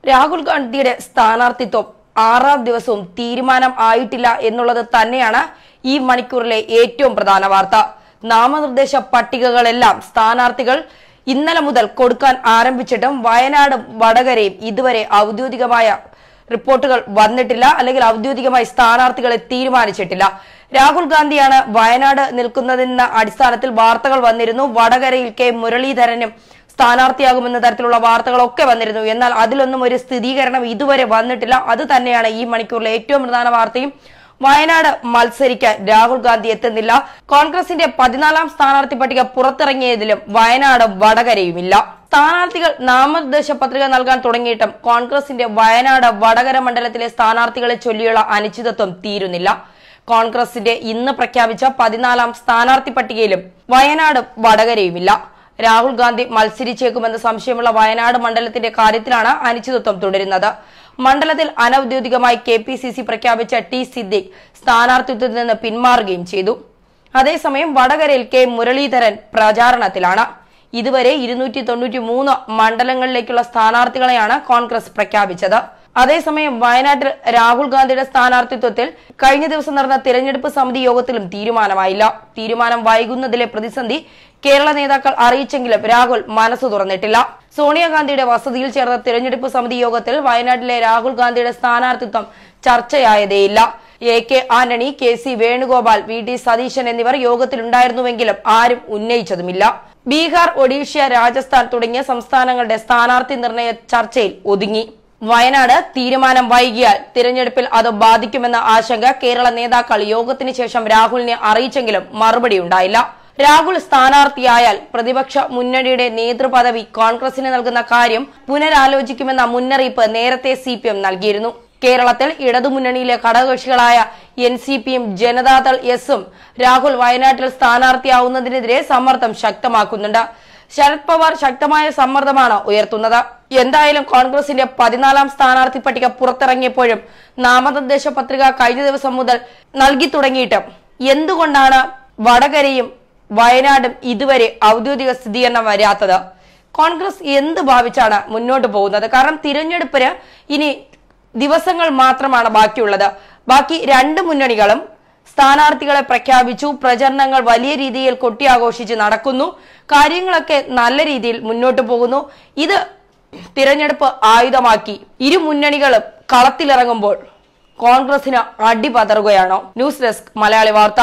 രാഹുൽ ഗാന്ധിയുടെ സ്ഥാനാർത്ഥിത്വം 6ാം ദിവസവും തീരുമാനം ആയിട്ടില്ല എന്നുള്ളത് തന്നെയാണ് ഈ മണിക്കൂറിലെ ഏറ്റവും പ്രധാന വാർത്ത. നാമനിർദ്ദേശ പട്ടികകളെല്ലാം സ്ഥാനാർത്ഥികൾ ഇന്നലെ മുതൽ കൊടുക്കാൻ ആരംഭിച്ചിട്ടും വയനാട് വടകരയും ഇതുവരെ ഔദ്യോഗികമായ റിപ്പോർട്ടുകൾ വന്നിട്ടില്ല, അല്ലെങ്കിൽ ഔദ്യോഗികമായി സ്ഥാനാർത്ഥികളെ തീരുമാനിച്ചിട്ടില്ല. രാഹുൽ ഗാന്ധിയാണ് വയനാട് നിൽക്കുന്നതെന്ന അടിസ്ഥാനത്തിൽ വാർത്തകൾ വന്നിരുന്നു. വടകരയിൽ കെ മുരളീധരനും സ്ഥാനാർത്ഥിയാകുമെന്ന തരത്തിലുള്ള വാർത്തകളൊക്കെ വന്നിരുന്നു. എന്നാൽ അതിലൊന്നും ഒരു സ്ഥിരീകരണം ഇതുവരെ വന്നിട്ടില്ല. അത് തന്നെയാണ് ഈ മണിക്കൂറിലെ ഏറ്റവും പ്രധാന വാർത്തയും. വയനാട് മത്സരിക്കാൻ രാഹുൽ ഗാന്ധി എത്തുന്നില്ല. കോൺഗ്രസിന്റെ 14ാം സ്ഥാനാർത്ഥി പട്ടിക പുറത്തിറങ്ങിയതിലും വയനാട് വടകരയുമില്ല. സ്ഥാനാർത്ഥികൾ നാമനിർദ്ദേശ പത്രിക നൽകാൻ തുടങ്ങിയിട്ടും കോൺഗ്രസിന്റെ വയനാട് വടകര മണ്ഡലത്തിലെ സ്ഥാനാർത്ഥികളെ ചൊല്ലിയുള്ള അനിശ്ചിതത്വം തീരുന്നില്ല. കോൺഗ്രസിന്റെ ഇന്ന് പ്രഖ്യാപിച്ച 14ാം സ്ഥാനാർത്ഥി പട്ടികയിലും വയനാട് വടകരയുമില്ല. രാഹുൽ ഗാന്ധി മത്സരിച്ചേക്കുമെന്ന് സംശയമുള്ള വയനാട് മണ്ഡലത്തിന്റെ കാര്യത്തിലാണ് അനിശ്ചിതത്വം തുടരുന്നത്. മണ്ഡലത്തിൽ അനൌദ്യോഗികമായി KPCC പ്രഖ്യാപിച്ച ടി സിദ്ദിഖ് സ്ഥാനാർത്ഥിത്വത്തിൽ നിന്ന് പിന്മാറുകയും ചെയ്തു. അതേസമയം വടകരയിൽ കെ മുരളീധരൻ പ്രചാരണത്തിലാണ്. ഇതുവരെ 293 മണ്ഡലങ്ങളിലേക്കുള്ള സ്ഥാനാർത്ഥികളെയാണ് കോൺഗ്രസ് പ്രഖ്യാപിച്ചത്. അതേസമയം വയനാട്ടിൽ രാഹുൽ ഗാന്ധിയുടെ സ്ഥാനാർത്ഥിത്വത്തിൽ കഴിഞ്ഞ ദിവസം നടന്ന തിരഞ്ഞെടുപ്പ് സമിതി യോഗത്തിലും തീരുമാനമായില്ല. തീരുമാനം വൈകുന്നതിലെ പ്രതിസന്ധി കേരള നേതാക്കൾ അറിയിച്ചെങ്കിലും രാഹുൽ മനസ്സ് തുറന്നിട്ടില്ല. സോണിയാഗാന്ധിയുടെ വസതിയിൽ ചേർന്ന തിരഞ്ഞെടുപ്പ് സമിതി യോഗത്തിൽ വയനാട്ടിലെ രാഹുൽ ഗാന്ധിയുടെ സ്ഥാനാർത്ഥിത്വം ചർച്ചയായതേയില്ല. AK Antony, KC Venugopal, VD Satheesan എന്നിവർ യോഗത്തിലുണ്ടായിരുന്നുവെങ്കിലും ആരും ഉന്നയിച്ചതുമില്ല. ബീഹാർ, ഒഡീഷ, രാജസ്ഥാൻ തുടങ്ങിയ സംസ്ഥാനങ്ങളുടെ സ്ഥാനാർത്ഥി നിർണയ ചർച്ചയിൽ ഒതുങ്ങി. വയനാട് തീരുമാനം വൈകിയാൽ തിരഞ്ഞെടുപ്പിൽ അത് ബാധിക്കുമെന്ന ആശങ്ക കേരള നേതാക്കൾ യോഗത്തിന് ശേഷം രാഹുലിനെ അറിയിച്ചെങ്കിലും മറുപടി ഉണ്ടായില്ല. രാഹുൽ സ്ഥാനാർത്ഥിയായാൽ പ്രതിപക്ഷ മുന്നണിയുടെ നേതൃപദവി കോൺഗ്രസിന് നൽകുന്ന കാര്യം പുനരാലോചിക്കുമെന്ന മുന്നറിയിപ്പ് നേരത്തെ CPM നൽകിയിരുന്നു. കേരളത്തിൽ ഇടതുമുന്നണിയിലെ ഘടകകക്ഷികളായ NCPയും ജനതാദൾ എസും രാഹുൽ വയനാട്ടിൽ സ്ഥാനാർത്ഥിയാവുന്നതിനെതിരെ സമ്മർദ്ദം ശക്തമാക്കുന്നുണ്ട്. ശരത് പവാർ ശക്തമായ സമ്മർദ്ദമാണ് ഉയർത്തുന്നത്. എന്തായാലും കോൺഗ്രസിന്റെ 14ാം സ്ഥാനാർത്ഥി പട്ടിക പുറത്തിറങ്ങിയപ്പോഴും നാമനിർദ്ദേശ പത്രിക കഴിഞ്ഞ ദിവസം മുതൽ നൽകി തുടങ്ങിയിട്ടും എന്തുകൊണ്ടാണ് വടകരയും വയനാടും ഇതുവരെ ഔദ്യോഗിക സ്ഥിരീകരണം വരാത്തത്? കോൺഗ്രസ് എന്ത് ഭാവിച്ചാണ് മുന്നോട്ട് പോകുന്നത്? കാരണം തിരഞ്ഞെടുപ്പിന് ഇനി ദിവസങ്ങൾ മാത്രമാണ് ബാക്കിയുള്ളത്. ബാക്കി 2 മുന്നണികളും സ്ഥാനാർത്ഥികളെ പ്രഖ്യാപിച്ചു. പ്രചരണങ്ങൾ വലിയ രീതിയിൽ കൊട്ടിയാഘോഷിച്ച് നടക്കുന്നു. കാര്യങ്ങളൊക്കെ നല്ല രീതിയിൽ മുന്നോട്ട് പോകുന്നു. ഇത് തിരഞ്ഞെടുപ്പ് ആയുധമാക്കി ഇരു മുന്നണികളും കളത്തിലിറങ്ങുമ്പോൾ കോൺഗ്രസിന് അടിപതറുകയാണോ? ന്യൂസ് ഡെസ്ക് മലയാളി വാർത്ത.